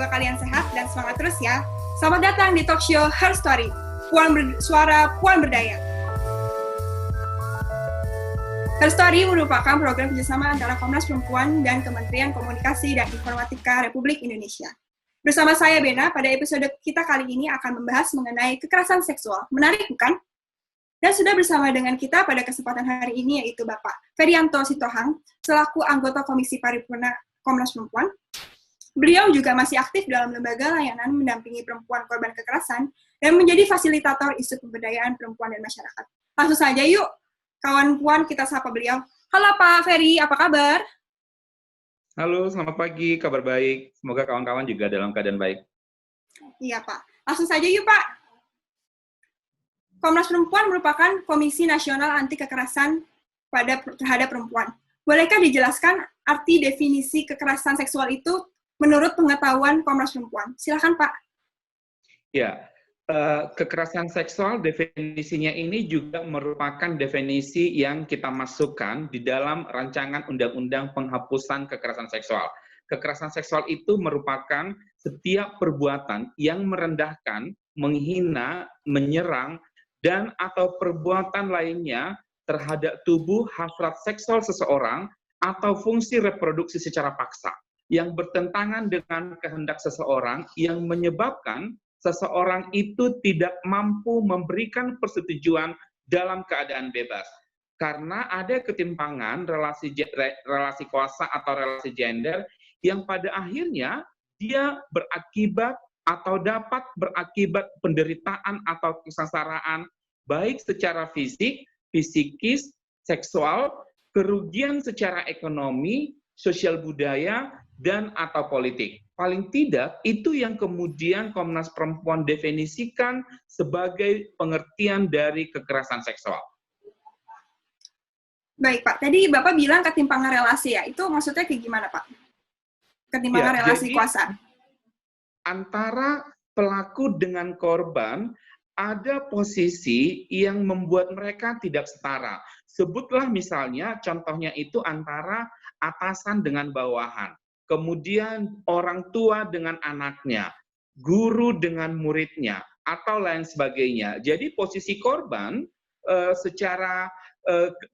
semoga kalian sehat dan semangat terus ya. Selamat datang di talk show Her Story, suara Puan Berdaya. Her Story merupakan program kerjasama antara Komnas Perempuan dan Kementerian Komunikasi dan Informatika Republik Indonesia. Bersama saya Bena, pada episode kita kali ini akan membahas mengenai kekerasan seksual. Menarik bukan? Dan sudah bersama dengan kita pada kesempatan hari ini yaitu Bapak Ferianto Sitohang, selaku anggota Komisi Paripurna Komnas Perempuan. Beliau juga masih aktif dalam lembaga layanan mendampingi perempuan korban kekerasan dan menjadi fasilitator isu pemberdayaan perempuan dan masyarakat. Langsung saja yuk, kawan Puan, kita sapa beliau. Halo Pak Ferry, apa kabar? Halo, selamat pagi, kabar baik. Semoga kawan-kawan juga dalam keadaan baik. Iya Pak, langsung saja yuk Pak. Komnas Perempuan merupakan Komisi Nasional Anti Kekerasan terhadap Perempuan. Bolehkah dijelaskan arti definisi kekerasan seksual itu menurut pengetahuan Komnas Perempuan? Silakan Pak. Ya, kekerasan seksual definisinya ini juga merupakan definisi yang kita masukkan di dalam rancangan Undang-Undang Penghapusan Kekerasan Seksual. Kekerasan seksual itu merupakan setiap perbuatan yang merendahkan, menghina, menyerang, dan atau perbuatan lainnya terhadap tubuh, hasrat seksual seseorang, atau fungsi reproduksi secara paksa yang bertentangan dengan kehendak seseorang yang menyebabkan seseorang itu tidak mampu memberikan persetujuan dalam keadaan bebas. Karena ada ketimpangan relasi kuasa atau relasi gender yang pada akhirnya dia berakibat atau dapat berakibat penderitaan atau kesengsaraan baik secara fisik, psikis, seksual, kerugian secara ekonomi, sosial budaya, dan atau politik. Paling tidak, itu yang kemudian Komnas Perempuan definisikan sebagai pengertian dari kekerasan seksual. Baik Pak, tadi Bapak bilang ketimpangan relasi ya, itu maksudnya kayak gimana Pak? Ketimpangan relasi kuasa? Antara pelaku dengan korban, ada posisi yang membuat mereka tidak setara. Sebutlah misalnya, contohnya itu antara atasan dengan bawahan. Kemudian orang tua dengan anaknya, guru dengan muridnya, atau lain sebagainya. Jadi posisi korban secara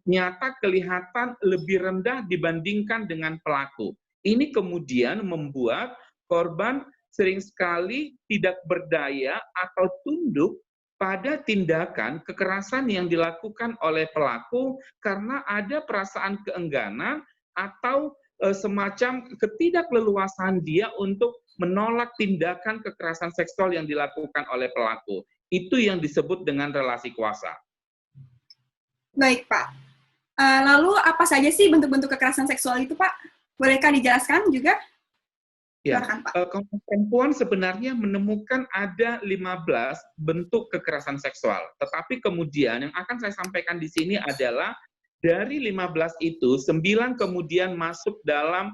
nyata kelihatan lebih rendah dibandingkan dengan pelaku. Ini kemudian membuat korban sering sekali tidak berdaya atau tunduk pada tindakan kekerasan yang dilakukan oleh pelaku karena ada perasaan keengganan atau semacam ketidakleluasan dia untuk menolak tindakan kekerasan seksual yang dilakukan oleh pelaku. Itu yang disebut dengan relasi kuasa. Baik, Pak. Lalu apa saja sih bentuk-bentuk kekerasan seksual itu, Pak? Bolehkah dijelaskan juga? Ya, Komnas Perempuan sebenarnya menemukan ada 15 bentuk kekerasan seksual. Tetapi kemudian yang akan saya sampaikan di sini adalah dari 15 itu, 9 kemudian masuk dalam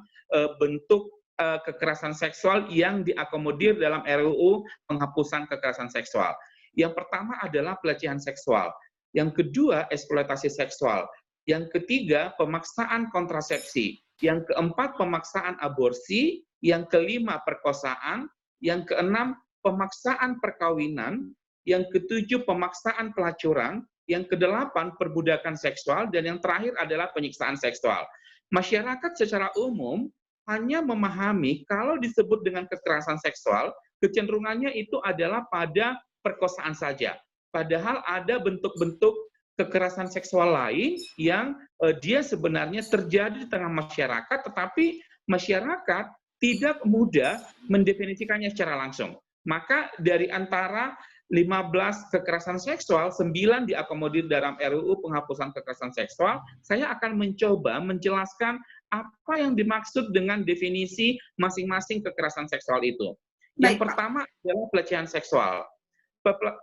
bentuk kekerasan seksual yang diakomodir dalam RUU Penghapusan Kekerasan Seksual. Yang pertama adalah pelecehan seksual. Yang kedua, eksploitasi seksual. Yang ketiga, pemaksaan kontrasepsi. Yang keempat, pemaksaan aborsi. Yang kelima, perkosaan. Yang keenam, pemaksaan perkawinan. Yang ketujuh, pemaksaan pelacuran. Yang kedelapan, perbudakan seksual, dan yang terakhir adalah penyiksaan seksual. Masyarakat secara umum hanya memahami kalau disebut dengan kekerasan seksual, kecenderungannya itu adalah pada perkosaan saja. Padahal ada bentuk-bentuk kekerasan seksual lain yang dia sebenarnya terjadi di tengah masyarakat, tetapi masyarakat tidak mudah mendefinisikannya secara langsung. Maka dari antara 15 kekerasan seksual, 9 diakomodir dalam RUU Penghapusan Kekerasan Seksual. Saya akan mencoba menjelaskan apa yang dimaksud dengan definisi masing-masing kekerasan seksual itu. Yang pertama adalah pelecehan seksual.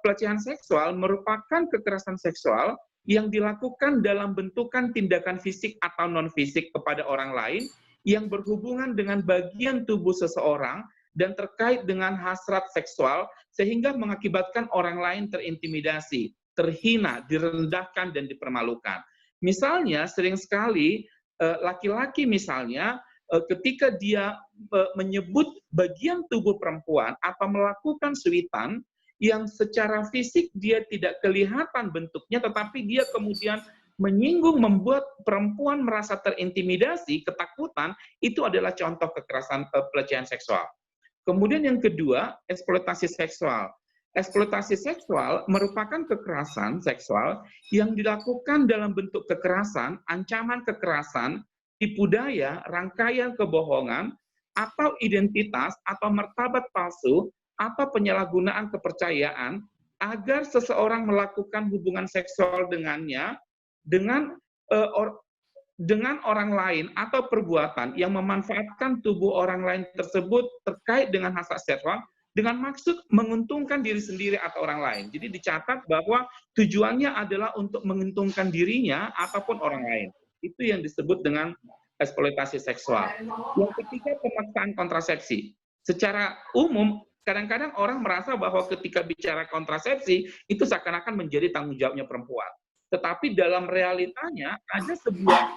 Pelecehan seksual merupakan kekerasan seksual yang dilakukan dalam bentukan tindakan fisik atau non-fisik kepada orang lain yang berhubungan dengan bagian tubuh seseorang dan terkait dengan hasrat seksual sehingga mengakibatkan orang lain terintimidasi, terhina, direndahkan, dan dipermalukan. Misalnya, sering sekali laki-laki misalnya ketika dia menyebut bagian tubuh perempuan atau melakukan suitan yang secara fisik dia tidak kelihatan bentuknya, tetapi dia kemudian menyinggung, membuat perempuan merasa terintimidasi, ketakutan, itu adalah contoh kekerasan pelecehan seksual. Kemudian yang kedua, eksploitasi seksual. Eksploitasi seksual merupakan kekerasan seksual yang dilakukan dalam bentuk kekerasan, ancaman kekerasan, tipu daya, rangkaian kebohongan, atau identitas, atau martabat palsu, atau penyalahgunaan kepercayaan, agar seseorang melakukan hubungan seksual dengannya, dengan orang lain, atau perbuatan yang memanfaatkan tubuh orang lain tersebut terkait dengan hasrat seksual, dengan maksud menguntungkan diri sendiri atau orang lain. Jadi dicatat bahwa tujuannya adalah untuk menguntungkan dirinya ataupun orang lain. Itu yang disebut dengan eksploitasi seksual. Yang ketiga, pemaksaan kontrasepsi. Secara umum, kadang-kadang orang merasa bahwa ketika bicara kontrasepsi, itu seakan-akan menjadi tanggung jawabnya perempuan. Tetapi dalam realitanya, ada sebuah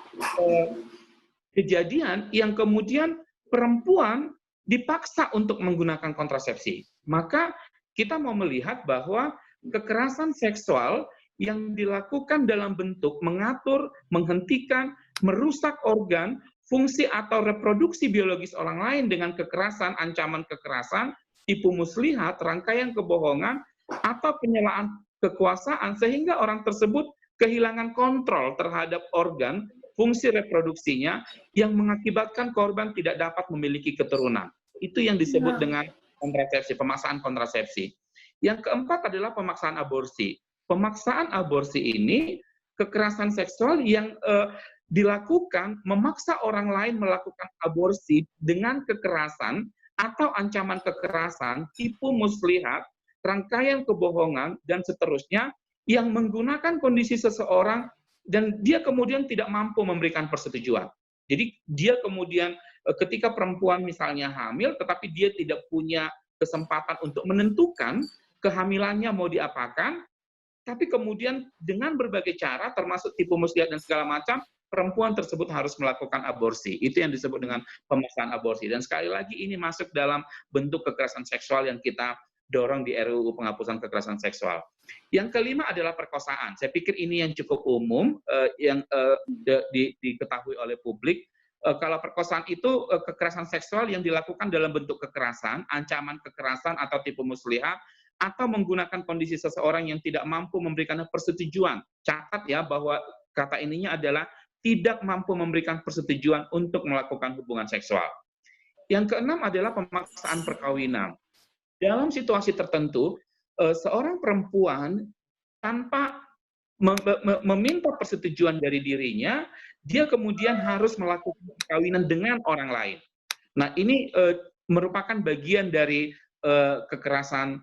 kejadian yang kemudian perempuan dipaksa untuk menggunakan kontrasepsi. Maka kita mau melihat bahwa kekerasan seksual yang dilakukan dalam bentuk mengatur, menghentikan, merusak organ, fungsi atau reproduksi biologis orang lain dengan kekerasan, ancaman kekerasan, tipu muslihat, rangkaian kebohongan, atau penyelaan kekuasaan sehingga orang tersebut kehilangan kontrol terhadap organ, fungsi reproduksinya yang mengakibatkan korban tidak dapat memiliki keturunan. Itu yang disebut dengan kontrasepsi, pemaksaan kontrasepsi. Yang keempat adalah pemaksaan aborsi. Pemaksaan aborsi ini kekerasan seksual yang dilakukan memaksa orang lain melakukan aborsi dengan kekerasan atau ancaman kekerasan, tipu muslihat, rangkaian kebohongan, dan seterusnya yang menggunakan kondisi seseorang dan dia kemudian tidak mampu memberikan persetujuan. Jadi dia kemudian ketika perempuan misalnya hamil, tetapi dia tidak punya kesempatan untuk menentukan kehamilannya mau diapakan, tapi kemudian dengan berbagai cara, termasuk tipu muslihat dan segala macam, perempuan tersebut harus melakukan aborsi. Itu yang disebut dengan pemaksaan aborsi. Dan sekali lagi ini masuk dalam bentuk kekerasan seksual yang kita dorong di RUU penghapusan kekerasan seksual. Yang kelima adalah perkosaan. Saya pikir ini yang cukup umum, yang diketahui oleh publik. Kalau perkosaan itu kekerasan seksual yang dilakukan dalam bentuk kekerasan, ancaman kekerasan atau tipu muslihat, atau menggunakan kondisi seseorang yang tidak mampu memberikan persetujuan. Catat ya bahwa kata ininya adalah tidak mampu memberikan persetujuan untuk melakukan hubungan seksual. Yang keenam adalah pemaksaan perkawinan. Dalam situasi tertentu, seorang perempuan tanpa meminta persetujuan dari dirinya, dia kemudian harus melakukan perkawinan dengan orang lain. Nah, ini merupakan bagian dari kekerasan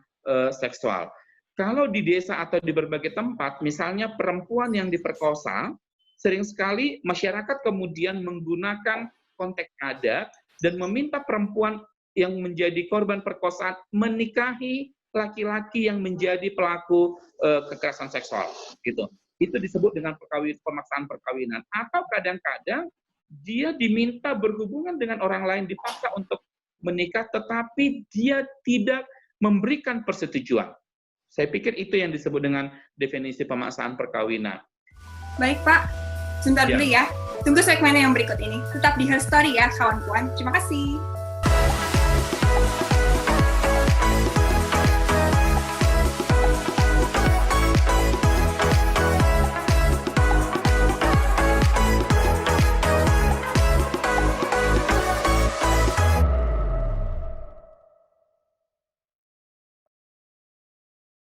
seksual. Kalau di desa atau di berbagai tempat, misalnya perempuan yang diperkosa, sering sekali masyarakat kemudian menggunakan konteks adat dan meminta perempuan yang menjadi korban perkosaan menikahi laki-laki yang menjadi pelaku kekerasan seksual, gitu. Itu disebut dengan pemaksaan perkawinan. Atau kadang-kadang dia diminta berhubungan dengan orang lain, dipaksa untuk menikah, tetapi dia tidak memberikan persetujuan. Saya pikir itu yang disebut dengan definisi pemaksaan perkawinan. Baik Pak, sebentar dulu ya. Tunggu segmen yang berikut ini. Tetap di Her Story ya, kawan-kawan. Terima kasih.